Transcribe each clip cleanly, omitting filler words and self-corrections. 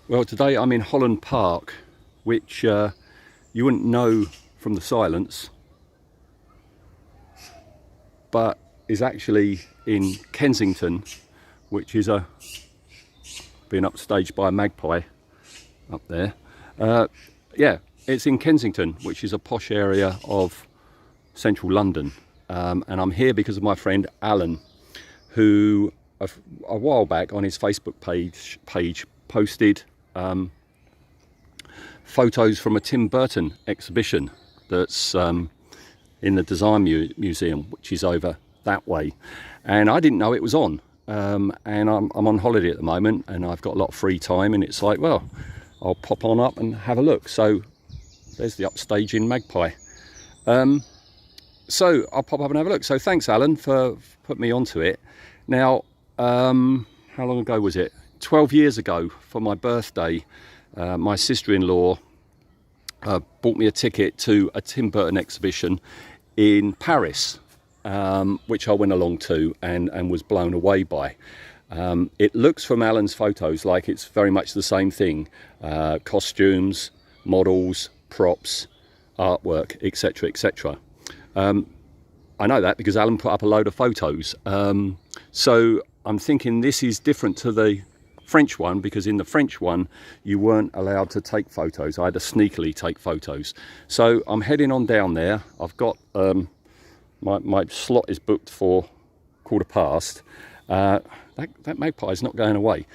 Well, today I'm in Holland Park, which you wouldn't know from the silence, but is actually in Kensington, which is being upstaged by a magpie up there. Yeah, it's in Kensington, which is a posh area of central London. And I'm here because of my friend Alan, who a while back on his Facebook page posted photos from a Tim Burton exhibition that's in the Design Museum, which is over that way. And I didn't know it was on. And I'm on holiday at the moment, and I've got a lot of free time, and it's like, well, I'll pop on up and have a look. So there's the upstaging magpie. So I'll pop up and have a look. So thanks, Alan, for putting me onto it. Now, how long ago was it? 12 years ago, for my birthday, my sister-in-law bought me a ticket to a Tim Burton exhibition in Paris, which I went along to and was blown away by. It looks from Alan's photos like it's very much the same thing. Costumes, models, props, artwork, etc, etc. I know that because Alan put up a load of photos. So I'm thinking this is different to the French one, because in the French one you weren't allowed to take photos. I had to sneakily take photos. So I'm heading on down there. I've got my slot is booked for 1:15. That magpie is not going away.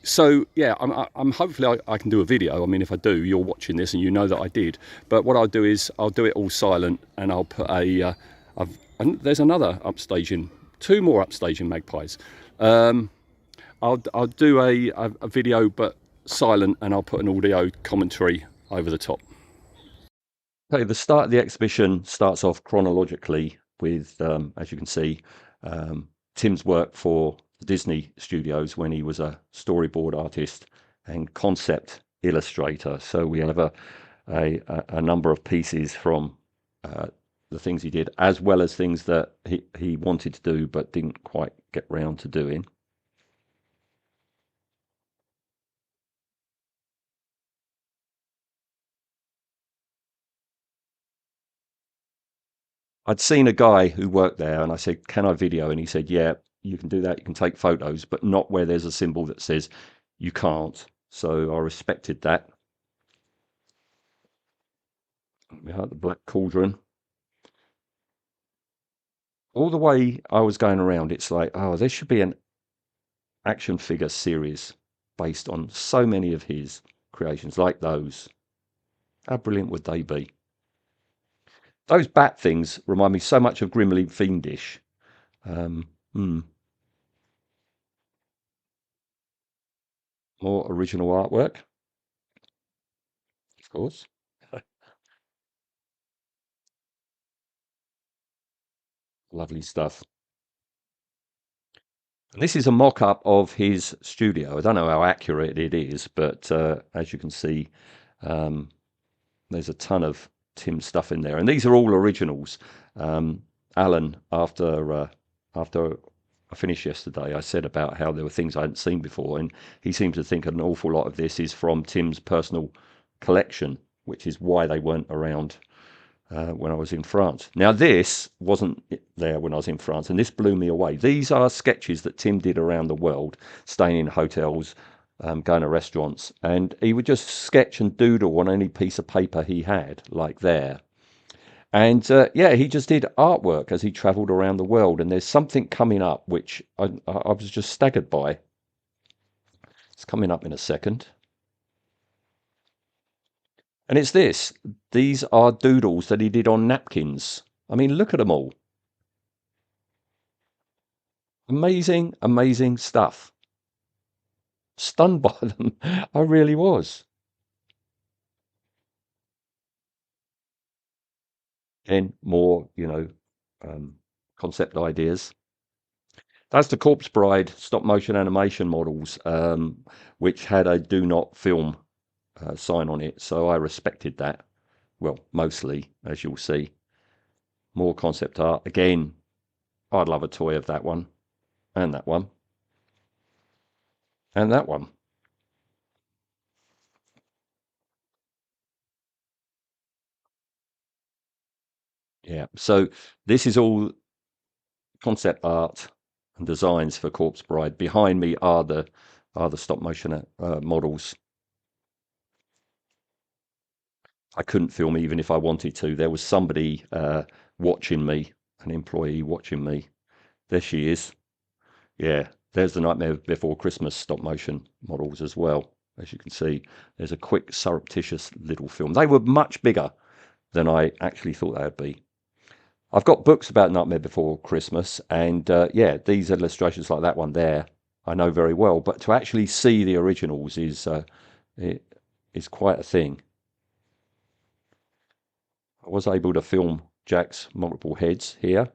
So yeah, I'm hopefully I can do a video. I mean, if I do, you're watching this and you know that I did. But what I'll do is I'll do it all silent, and I'll put and there's another upstaging, two more upstaging magpies. I'll do a video but silent, and I'll put an audio commentary over the top. Okay, the start of the exhibition starts off chronologically with, as you can see, Tim's work for the Disney Studios when he was a storyboard artist and concept illustrator. So we have a number of pieces from the things he did, as well as things that he wanted to do but didn't quite get round to doing. I'd seen a guy who worked there, and I said, "Can I video?" And he said, "Yeah, you can do that. You can take photos, but not where there's a symbol that says you can't." So I respected that. We had the Black Cauldron. All the way I was going around, it's like, oh, there should be an action figure series based on so many of his creations, like those. How brilliant would they be? Those bat things remind me so much of Grimly Fiendish. Um, hmm. More original artwork, of course. Lovely stuff. And this is a mock-up of his studio. I don't know how accurate it is, but as you can see, um, there's a ton of Tim stuff in there, and these are all originals. Alan, after I finished yesterday, I said about how there were things I hadn't seen before, and he seems to think an awful lot of this is from Tim's personal collection, which is why they weren't around when I was in France. Now, this wasn't there when I was in France, and this blew me away. These are sketches that Tim did around the world, staying in hotels, going to restaurants, and he would just sketch and doodle on any piece of paper he had, like there. And yeah, he just did artwork as he travelled around the world. And there's something coming up which I was just staggered by. It's coming up in a second. And it's this. These are doodles that he did on napkins. I mean, look at them all. Amazing, amazing stuff. Stunned by them. I really was. And more, concept ideas. That's the Corpse Bride stop motion animation models, which had a do not film sign on it. So I respected that. Well, mostly, as you'll see. More concept art. Again, I'd love a toy of that one and that one. and that one. Yeah. So this is all concept art and designs for Corpse Bride. Behind me are the stop motion models. I couldn't film even if I wanted to. There was somebody watching me, an employee watching me. There she is. Yeah, there's the Nightmare Before Christmas stop motion models as well. As you can see, there's a quick, surreptitious little film. They were much bigger than I actually thought they would be. I've got books about Nightmare Before Christmas, and yeah, these illustrations like that one there, I know very well. But to actually see the originals it is quite a thing. I was able to film Jack's multiple heads here.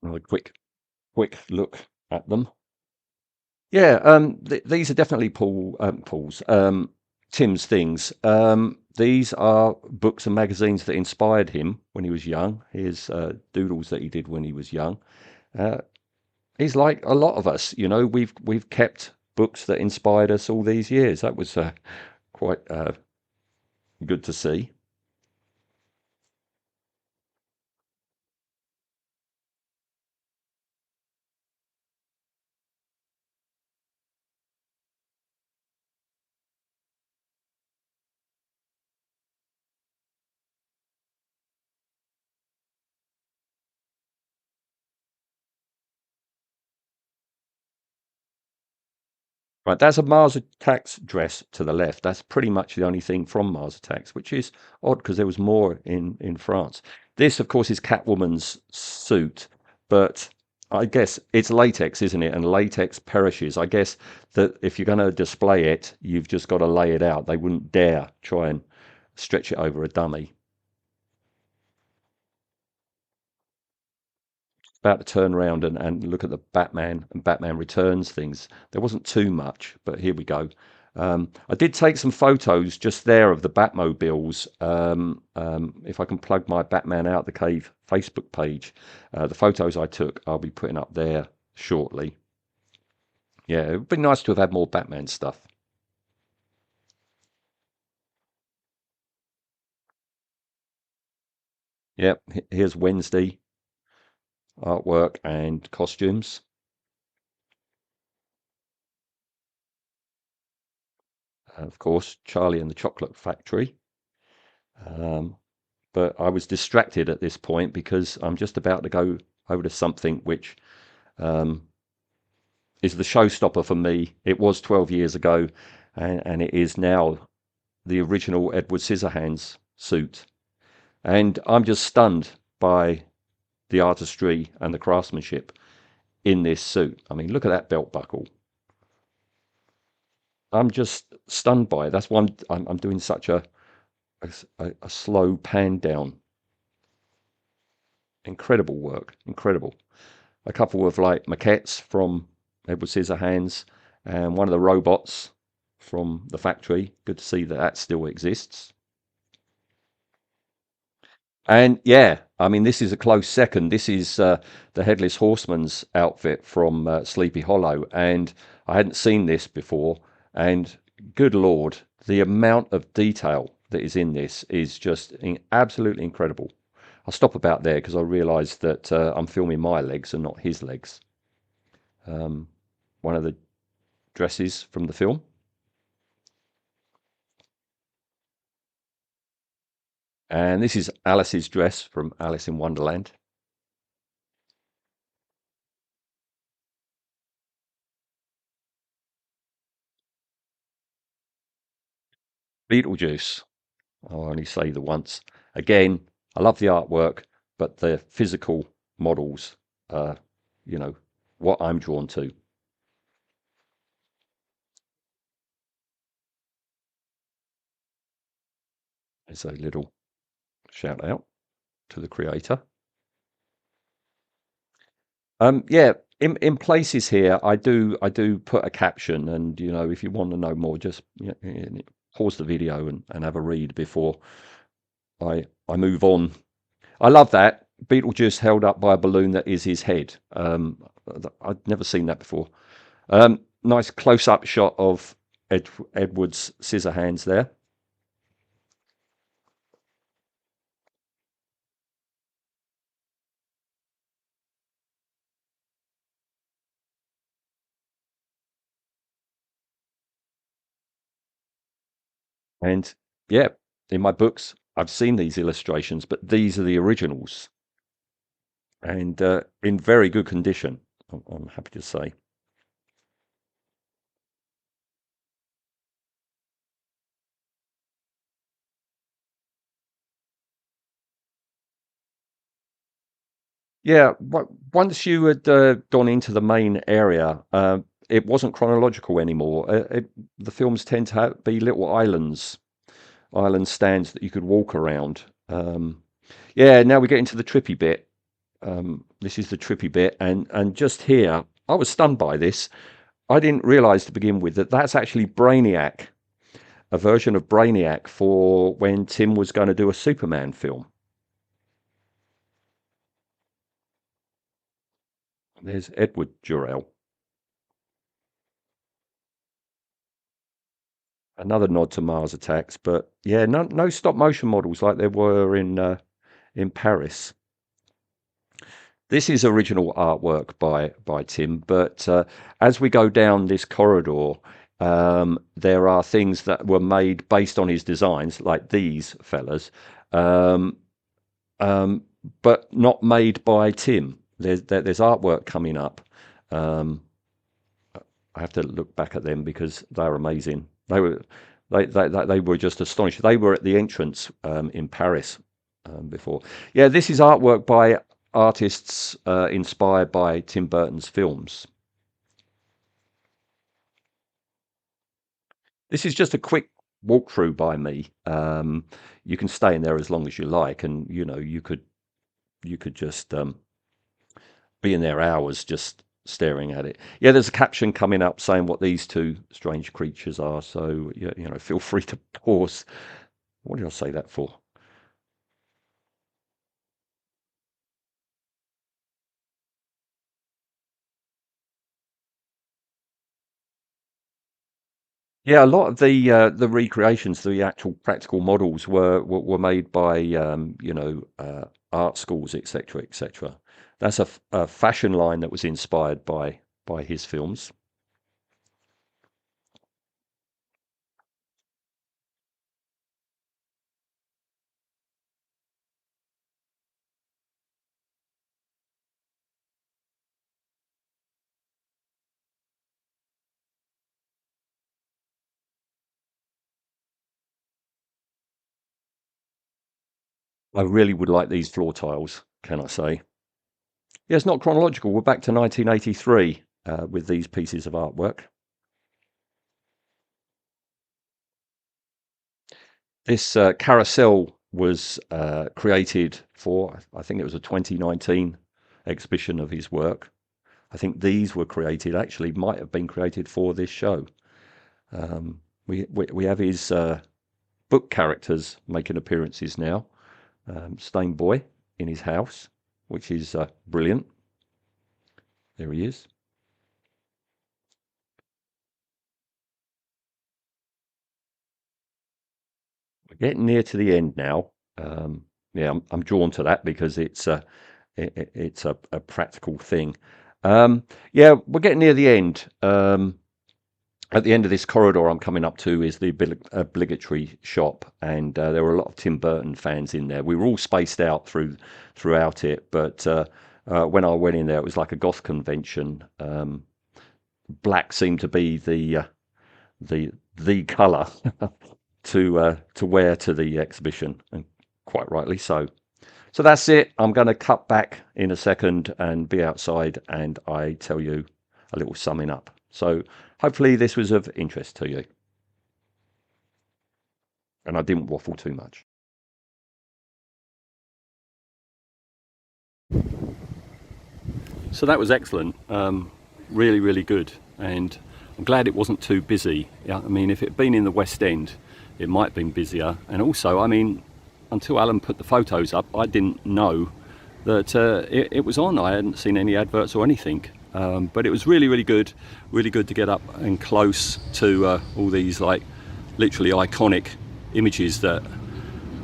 A quick look at them. Yeah, these are definitely Paul's Tim's things. These are books and magazines that inspired him when he was young. His doodles that he did when he was young. Uh, he's like a lot of us, you know. We've kept books that inspired us all these years. That was quite good to see. Right, that's a Mars Attacks dress to the left. That's pretty much the only thing from Mars Attacks, which is odd because there was more in France. This, of course, is Catwoman's suit, but I guess it's latex, isn't it? And latex perishes. I guess that if you're going to display it, you've just got to lay it out. They wouldn't dare try and stretch it over a dummy. About to turn around and look at the Batman and Batman Returns things. There wasn't too much, but here we go. I did take some photos just there of the Batmobiles. If I can plug my Batman Out the Cave Facebook page, the photos I took, I'll be putting up there shortly. Yeah, it would be nice to have had more Batman stuff. Yep, here's Wednesday artwork and costumes. Of course, Charlie and the Chocolate Factory. Um, but I was distracted at this point because I'm just about to go over to something which um, is the showstopper for me. It was 12 years ago, and it is now the original Edward Scissorhands suit. And I'm just stunned by the artistry and the craftsmanship in this suit. I mean, look at that belt buckle. I'm just stunned by it. That's why I'm doing such a slow pan down. Incredible work, incredible. A couple of like maquettes from Edward Scissorhands and one of the robots from the factory. Good to see that that still exists. And yeah, I mean, this is a close second. This is the Headless Horseman's outfit from Sleepy Hollow. And I hadn't seen this before. And good Lord, the amount of detail that is in this is just absolutely incredible. I'll stop about there because I realised that I'm filming my legs and not his legs. Um, one of the dresses from the film. And this is Alice's dress from Alice in Wonderland. Beetlejuice. I'll only say the once. Again, I love the artwork, but the physical models are, you know, what I'm drawn to. It's a little shout out to the creator. Yeah, in places here, I do put a caption, and you know, if you want to know more, just pause the video and have a read before I move on. I love that. Beetlejuice held up by a balloon that is his head. I'd never seen that before. Nice close-up shot of Edward's scissor hands there. And yeah, in my books, I've seen these illustrations, but these are the originals and in very good condition, I'm happy to say. Yeah, once you had gone into the main area, it wasn't chronological anymore. The films tend to be little island stands that you could walk around. Yeah, now we get into the trippy bit. This is the trippy bit, and just here, I was stunned by this. I didn't realise to begin with that that's actually Brainiac, a version of Brainiac for when Tim was going to do a Superman film. There's Edward Jor-El. Another nod to Mars Attacks, but yeah, no stop motion models like there were in Paris. This is original artwork by Tim, but as we go down this corridor, there are things that were made based on his designs, like these fellas, um, um, but not made by Tim. There's artwork coming up. Um, I have to look back at them because they're amazing. They were just astonishing. They were at the entrance in Paris before. Yeah, this is artwork by artists inspired by Tim Burton's films. This is just a quick walkthrough by me. You can stay in there as long as you like, and you know you could just be in there hours just staring at it. Yeah, there's a caption coming up saying what these two strange creatures are. So you know, feel free to pause. What did I say that for? Yeah, a lot of the recreations, the actual practical models were made by art schools, etc., etc. That's a fashion line that was inspired by his films. I really would like these floor tiles, can I say? Yeah, it's not chronological. We're back to 1983 with these pieces of artwork. This carousel was created for, I think it was a 2019 exhibition of his work. I think these were created, actually, might have been created for this show. We have his book characters making appearances now. Stain Boy in his house, which is brilliant. There he is. We're getting near to the end now. Yeah, I'm drawn to that because it's a practical thing. Yeah, we're getting near the end. At the end of this corridor I'm coming up to is the obligatory shop, and there were a lot of Tim Burton fans in there. We were all spaced out throughout it, but when I went in there, it was like a goth convention. Black seemed to be the colour to wear to the exhibition, and quite rightly so. So that's it. I'm going to cut back in a second and be outside, and I tell you a little summing up. So hopefully this was of interest to you, and I didn't waffle too much. So that was excellent. Really, really good, and I'm glad it wasn't too busy. Yeah, I mean, if it had been in the West End, it might have been busier. And also, I mean, until Alan put the photos up, I didn't know that it was on. I hadn't seen any adverts or anything. But it was really good to get up and close to all these like literally iconic images that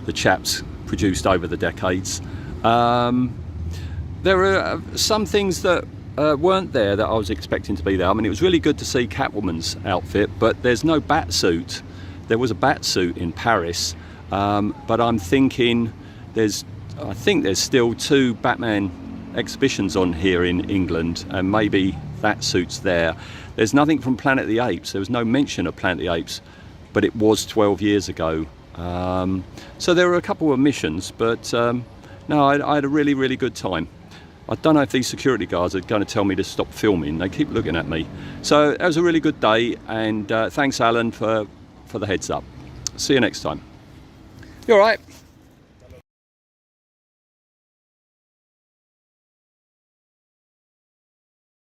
the chaps produced over the decades. There are some things that weren't there that I was expecting to be there. I mean, it was really good to see Catwoman's outfit, but there's no bat suit. There was a bat suit in Paris, but I'm thinking I think there's still 2 Batman exhibitions on here in England, and maybe that suit's there. There's nothing from Planet of the Apes. There was no mention of Planet of the Apes, but it was 12 years ago. So there were a couple of omissions, but no, I had a really good time. I don't know if these security guards are going to tell me to stop filming. They keep looking at me. So that was a really good day, and thanks Alan for the heads up. See you next time. You all right?